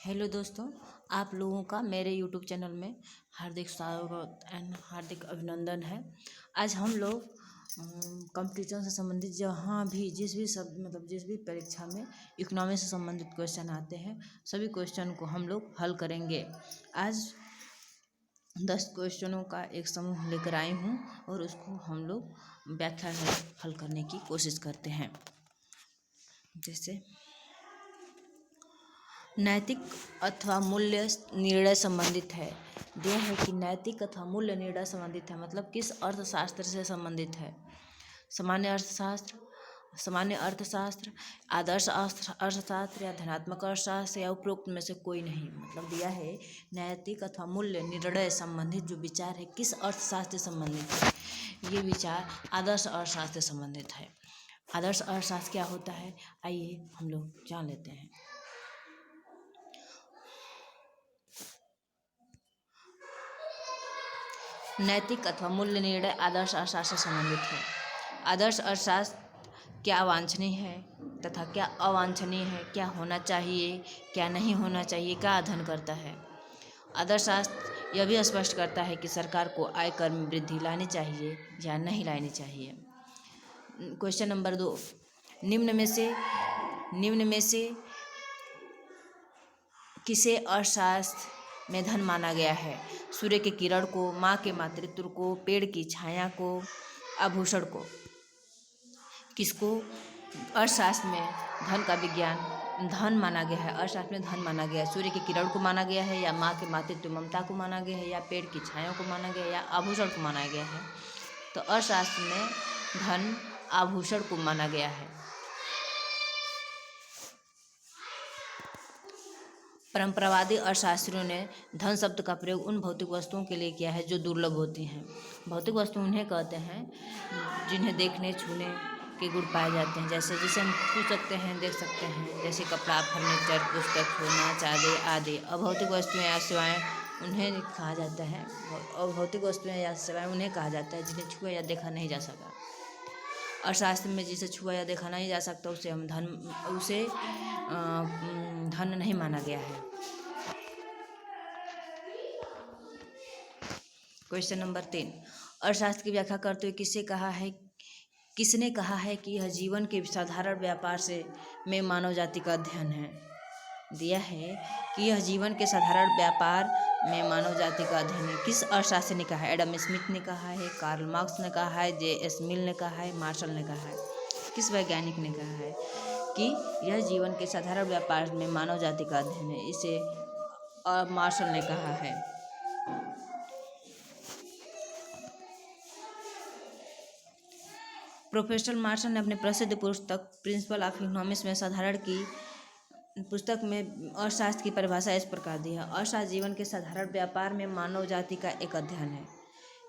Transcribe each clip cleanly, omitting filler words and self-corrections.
Hello दोस्तों, आप लोगों का मेरे यूट्यूब चैनल में हार्दिक स्वागत एंड हार्दिक अभिनंदन है। आज हम लोग कंपटीशन से संबंधित जहाँ भी जिस भी परीक्षा में इकोनॉमी से संबंधित क्वेश्चन आते हैं सभी क्वेश्चन को हम लोग हल करेंगे। आज 10 क्वेश्चनों का एक समूह लेकर आई हूँ और उसको हम लोग व्याख्या से हल करने की कोशिश करते हैं। जैसे नैतिक अथवा मूल्य निर्णय संबंधित है। यह है कि नैतिक अथवा मूल्य निर्णय संबंधित है, मतलब किस अर्थशास्त्र से संबंधित है। सामान्य अर्थशास्त्र, सामान्य अर्थशास्त्र, आदर्श अर्थशास्त्र या धनात्मक अर्थशास्त्र या उपरोक्त में से कोई नहीं। मतलब दिया है नैतिक अथवा मूल्य निर्णय संबंधित जो विचार है किस अर्थशास्त्र से संबंधित है। ये विचार आदर्श अर्थशास्त्र से संबंधित है। आदर्श अर्थशास्त्र क्या होता है, आइए हम लोग जान लेते हैं। नैतिक अथवा मूल्य निर्णय आदर्श अर्थशास्त्र से संबंधित है। आदर्श अर्थशास्त्र क्या वांछनीय है तथा क्या अवांछनीय है, क्या होना चाहिए क्या नहीं होना चाहिए का अध्ययन करता है। आदर्श शास्त्र यह भी स्पष्ट करता है कि सरकार को आयकर में वृद्धि लानी चाहिए या नहीं लानी चाहिए। क्वेश्चन नंबर 2, निम्न में से किसे अर्थशास्त्र में धन माना गया है। सूर्य के किरण को, माँ के मातृत्व को, पेड़ की छाया को, आभूषण को। किसको अर्थशास्त्र में धन का विज्ञान धन माना गया है, अर्थशास्त्र में धन माना गया है। सूर्य की किरण को माना गया है या माँ के मातृत्व ममता को माना गया है या पेड़ की छाया को माना गया है या आभूषण को माना गया है। तो अर्थशास्त्र में धन आभूषण को माना गया है। परंपरावादी अर्थशास्त्रियों ने धन शब्द का प्रयोग उन भौतिक वस्तुओं के लिए किया है जो दुर्लभ होती हैं। भौतिक वस्तु उन्हें कहते हैं जिन्हें देखने छूने के गुण पाए जाते हैं, जैसे जिसे हम छू सकते हैं, देख सकते हैं, जैसे कपड़ा, फर्नीचर, पुस्तक, सोना, चांदी आदि। अभौतिक वस्तुएं या सेवाएं उन्हें कहा जाता है, अभौतिक वस्तुएं या सेवाएं उन्हें कहा जाता है जिन्हें छुआ या देखा नहीं जा सका। अर्थशास्त्र में जिसे छुआ या देखा नहीं जा सकता उसे धन नहीं माना गया है। क्वेश्चन नंबर 3, अर्थशास्त्र की व्याख्या करते हुए किसने कहा है कि यह जीवन के साधारण व्यापार में मानव जाति का अध्ययन है। दिया है कि यह जीवन के साधारण व्यापार में मानव जाति का अध्ययन है। किस अर्थशास्त्री ने कहा है। एडम स्मिथ ने कहा है, कार्ल मार्क्स ने कहा है, जे.एस. मिल ने कहा है, मार्शल ने कहा है। किस वैज्ञानिक ने कहा है कि यह जीवन के साधारण व्यापार में मानव जाति का अध्ययन है। इसे मार्शल ने कहा है। प्रोफेसर मार्शल ने अपने प्रसिद्ध पुस्तक प्रिंसिपल ऑफ इकोनॉमिक्स में साधारण की पुस्तक में अर्थशास्त्र की परिभाषा इस प्रकार दी है। अर्थशास्त्र जीवन के साधारण व्यापार में मानव जाति का एक अध्ययन है।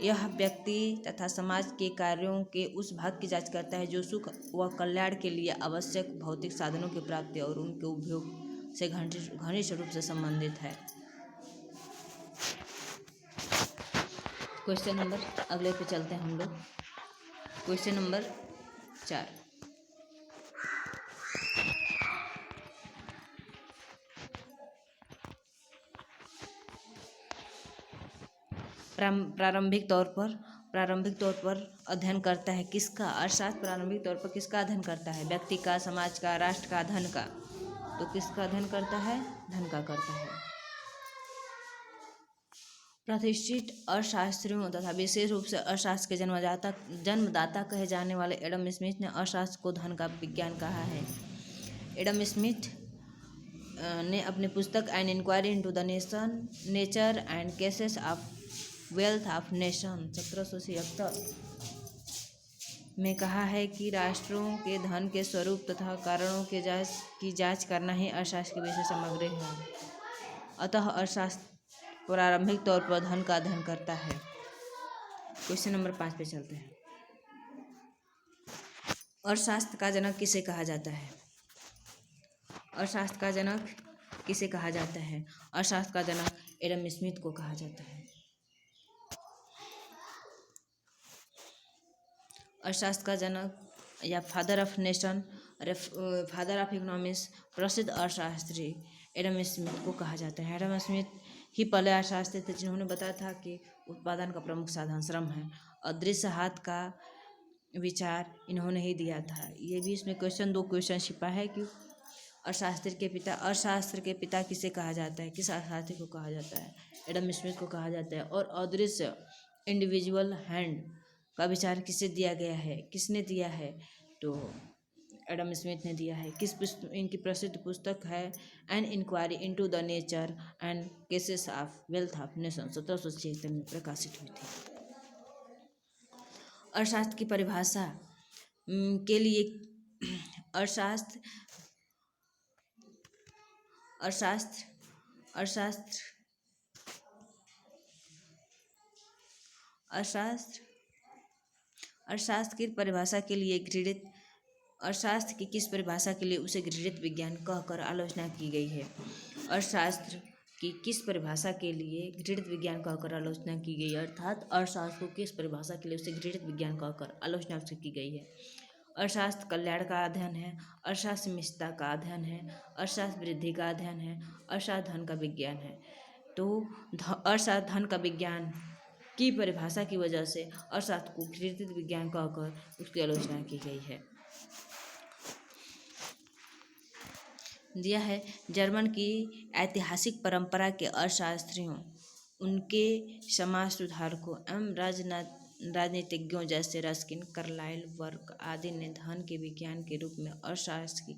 यह व्यक्ति तथा समाज के कार्यों के उस भाग की जांच करता है जो सुख व कल्याण के लिए आवश्यक भौतिक साधनों की प्राप्ति और उनके उपयोग से घनिष्ठ रूप से संबंधित है। क्वेश्चन नंबर अगले पे चलते हैं हम लोग। क्वेश्चन नंबर 4, प्रारंभिक तौर पर अध्ययन करता है किसका। अर्थशास्त्र प्रारंभिक तौर पर किसका अध्ययन करता है। व्यक्ति का, समाज का, राष्ट्र का, धन का। तो किसका अध्ययन करता है, धन का करता है। प्रतिष्ठित अर्थशास्त्रियों तथा विशेष रूप से अर्थशास्त्र के जन्मदाता कहे जाने वाले एडम स्मिथ ने अर्थशास्त्र को धन का विज्ञान कहा है। एडम स्मिथ ने अपनी पुस्तक an inquiry into the nature and causes of wealth of nation 1776 में कहा है कि राष्ट्रों के धन के स्वरूप तथा कारणों की जांच करना ही अर्थशास्त्र की विषय सामग्री है। अतः अर्थशास्त्र प्रारंभिक तौर पर धन का अध्ययन करता है। क्वेश्चन नंबर 5 पे चलते हैं। अर्थशास्त्र का जनक किसे कहा जाता है। अर्थशास्त्र का जनक किसे कहा जाता है। अर्थशास्त्र का जनक एडम स्मिथ को कहा जाता है। अर्थशास्त्र का जनक या father of nation father of economics प्रसिद्ध अर्थशास्त्री एडम स्मिथ को कहा जाता है। एडम स्मिथ ही पहले अर्थशास्त्री थे जिन्होंने बताया था कि उत्पादन का प्रमुख साधन श्रम है। अदृश्य हाथ का विचार इन्होंने ही दिया था। ये भी इसमें दो क्वेश्चन छिपा है कि अर्थशास्त्र के पिता किसे कहा जाता है, किस अर्थशास्त्री को कहा जाता है, एडम स्मिथ को कहा जाता है। और अदृश्य इंडिविजुअल हैंड का विचार किसे दिया गया है, किसने दिया है, तो एडम स्मिथ ने दिया है। इनकी प्रसिद्ध पुस्तक है an inquiry into the nature and causes of wealth of nation, 1776 में प्रकाशित हुई थी। अर्थशास्त्र की परिभाषा के लिए अर्थशास्त्र की परिभाषा के लिए घृणित अर्थशास्त्र की किस परिभाषा के लिए उसे घृणित विज्ञान कहकर आलोचना की गई है। अर्थशास्त्र की किस परिभाषा के लिए घृणित विज्ञान कहकर आलोचना की गई है, अर्थात अर्थशास्त्र को किस परिभाषा के लिए उसे घृणित विज्ञान कहकर आलोचना की गई है। अर्थशास्त्र कल्याण का अध्ययन है, अर्थशास्त्र मिश्रता का अध्ययन है, अर्थशास्त्र वृद्धि का अध्ययन है, अर्थशास्त्र धन का विज्ञान है। तो अर्थशास्त्र धन का विज्ञान की परिभाषा की वजह से अर्थशास्त्र को घृणित विज्ञान कहकर उसकी आलोचना की गई है। दिया है जर्मन की ऐतिहासिक परंपरा के अर्थशास्त्रियों, उनके समाज सुधारकों एवं राजनीतिज्ञों जैसे रस्किन, कार्लाइल, बर्क आदि ने धन के विज्ञान के रूप में अर्थशास्त्र की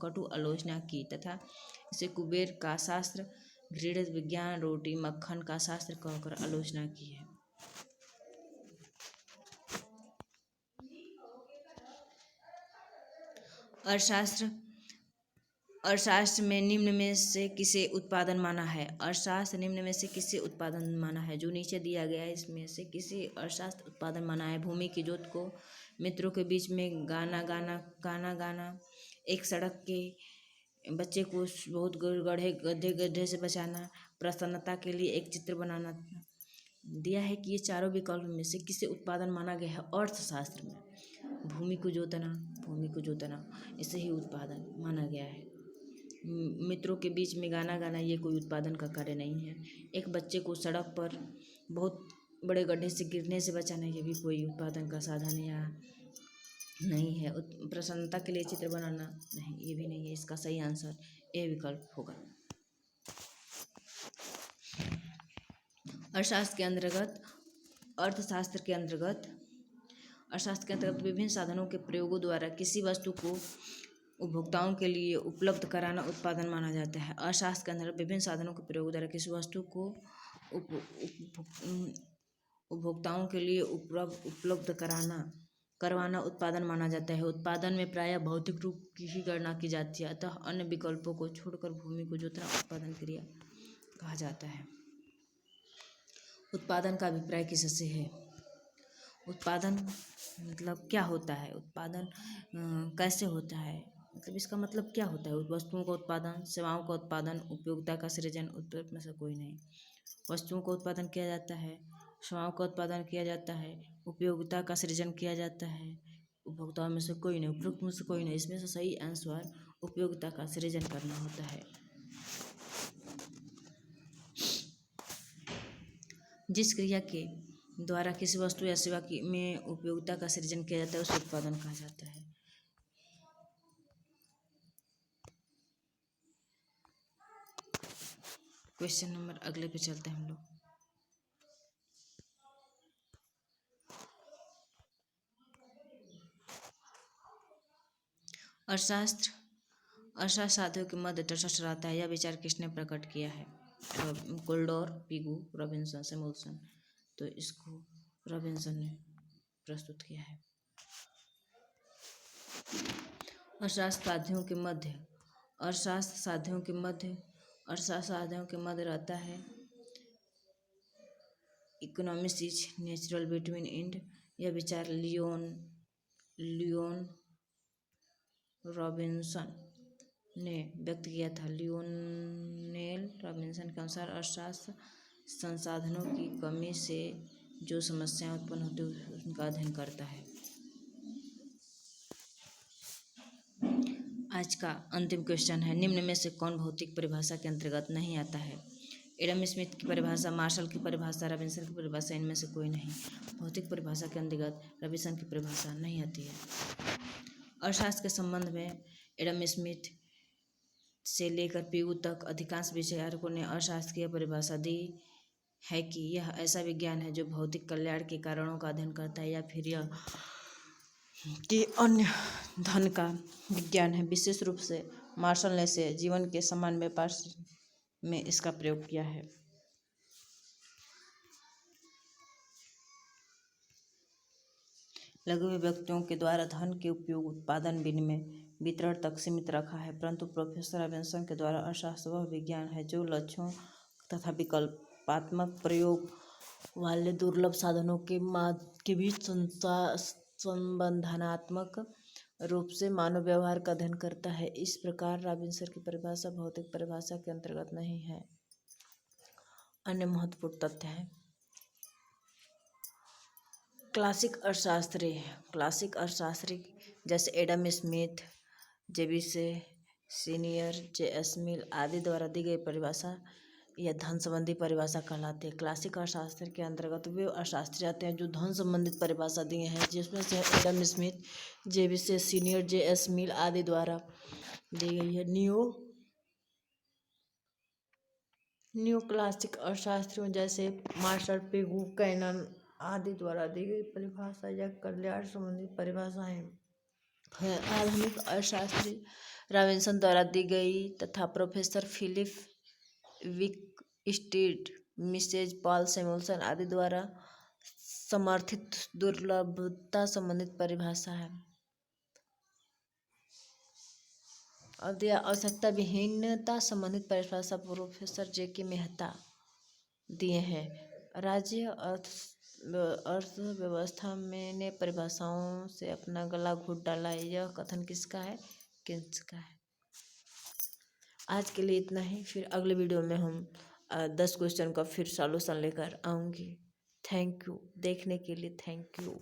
कटु आलोचना की तथा इसे कुबेर का शास्त्र, घृणित विज्ञान, रोटी मक्खन का शास्त्र कहकर आलोचना की है। अर्थशास्त्र में निम्न में से किसे उत्पादन माना है। अर्थशास्त्र निम्न में से किसे उत्पादन माना है, जो नीचे दिया गया है इसमें से किसी अर्थशास्त्र उत्पादन माना है। भूमि की जोत को मित्रों के बीच में गाना गाना, एक सड़क के बच्चे को बहुत गड्ढे से बचाना, प्रसन्नता के लिए एक चित्र बनाना। दिया है कि ये चारों विकल्प में से किसे उत्पादन माना गया है। अर्थशास्त्र में भूमि को जोतना इसे ही उत्पादन माना गया है। मित्रों के बीच में गाना गाना ये कोई उत्पादन का कार्य नहीं है। एक बच्चे को सड़क पर बहुत बड़े गड्ढे से गिरने से बचाना ये भी कोई उत्पादन का साधन या नहीं है। प्रसन्नता के लिए चित्र बनाना नहीं, ये भी नहीं है। इसका सही आंसर ए विकल्प होगा। अर्थशास्त्र के अंतर्गत विभिन्न साधनों के प्रयोगों द्वारा किसी वस्तु को उपभोक्ताओं के लिए उपलब्ध कराना उत्पादन माना जाता है। अर्थशास्त्र के अंतर्गत विभिन्न साधनों के प्रयोग द्वारा किसी वस्तु को उपभोक्ताओं के लिए उपलब्ध करवाना उत्पादन माना जाता है। उत्पादन में प्रायः भौतिक रूप की ही गणना की जाती है, अतः अन्य विकल्पों को छोड़कर भूमि को जोतना उत्पादन क्रिया कहा जाता है। उत्पादन का अभिप्राय किससे है। उत्पादन मतलब क्या होता है, उत्पादन कैसे होता है, मतलब इसका मतलब क्या होता है। वस्तुओं का उत्पादन, सेवाओं का उत्पादन, उपयोगिता का सृजन, उत्पादन में से कोई नहीं। वस्तुओं का उत्पादन किया जाता है, सेवाओं का उत्पादन किया जाता है, उपयोगिता का सृजन किया जाता है, उपभोक्ताओं में से कोई नहीं, उपयुक्त में से कोई नहीं। इसमें से सही आंसर उपयोगिता का सृजन करना होता है। जिस क्रिया के द्वारा किसी वस्तु या सेवा में उपयोगिता का सृजन किया जाता है उसे उत्पादन कहा जाता है। क्वेश्चन नंबर अगले पे चलते हैं हम लोग। अर्थशास्त्र साधुओं के मध्य तटस्थ रहता है, यह विचार किसने प्रकट किया है। कोल्डोर, पिगू, रॉबिन्सन, सैमुअल्सन। तो इसको रॉबिन्सन ने प्रस्तुत किया है। अर्थशास्त्र साधुओं के मध्य रहता है। Economics is natural between end, यह विचार लियोन रॉबिन्सन ने व्यक्त किया था। लियोनेल रॉबिन्सन के अनुसार अर्थशास्त्र संसाधनों की कमी से जो समस्याएं उत्पन्न होती हैं उनका अध्ययन करता है। आज का अंतिम क्वेश्चन है, निम्न में से कौन भौतिक परिभाषा के अंतर्गत नहीं आता है? एडम स्मिथ की परिभाषा, मार्शल की परिभाषा, रॉबिन्सन की परिभाषा, इनमें से कोई नहीं। भौतिक परिभाषा के अंतर्गत रॉबिन्सन की परिभाषा नहीं आती है। अर्थशास्त्र के संबंध में एडम स्मिथ से लेकर पीयू तक अधिकांश विचारकों ने अर्थशास्त्र की परिभाषा दी है कि यह ऐसा विज्ञान है जो भौतिक कल्याण के कारणों का अध्ययन करता है, या फिर यह कि अन्य धन का विज्ञान है। विशेष रूप से मार्शल ने से जीवन के समान व्यापार में इसका प्रयोग किया है। लघु व्यक्तियों के द्वारा धन के उपयोग, उत्पादन, विनिमय, वितरण तक सीमित रखा है, परंतु प्रोफेसर रॉबिन्सन के द्वारा अर्थशास्त्र वह विज्ञान है जो लक्ष्यों तथा विकल्पात्मक प्रयोग वाले दुर्लभ साधनों के बीच संबंधात्मक रूप से मानव व्यवहार का अध्ययन करता है। इस प्रकार रॉबिन्सन की परिभाषा भौतिक परिभाषा के अंतर्गत नहीं है। अन्य महत्वपूर्ण तथ्य है, क्लासिक अर्थशास्त्री जैसे एडम स्मिथ, जेबिसे सीनियर, जे.एस. मिल आदि द्वारा दी गई परिभाषा यह धन संबंधी परिभाषा कहलाती है। क्लासिक अर्थशास्त्र के अंतर्गत वे अर्थशास्त्री आते हैं जो धन संबंधित परिभाषा दिए हैं, जिसमें से एडम स्मिथ, जेबिसे सीनियर, जे.एस. मिल आदि द्वारा दी गई है। न्यू क्लासिक अर्थशास्त्रियों जैसे मार्शल, पिगू, कैनन आदि द्वारा दी गई परिभाषा या कल्याण संबंधी परिभाषाएं हैं। आधुनिक अर्थशास्त्री रॉबिन्सन द्वारा दी गई तथा professor Philip Wicksteed, Mrs Paul Samuelson आदि द्वारा समर्थित दुर्लभता संबंधित परिभाषा है। अवधि या आवश्यकता विहीनता संबंधित परिभाषा प्रोफेसर जे.के. मेहता दिए हैं। राज्य अर्थव्यवस्था में ने परिभाषाओं से अपना गला घोट डाला है। यह कथन किसका है? किन्स का है। आज के लिए इतना ही, फिर अगले वीडियो में हम 10 क्वेश्चन का फिर सॉल्यूशन लेकर आऊँगी। थैंक यू देखने के लिए, थैंक यू।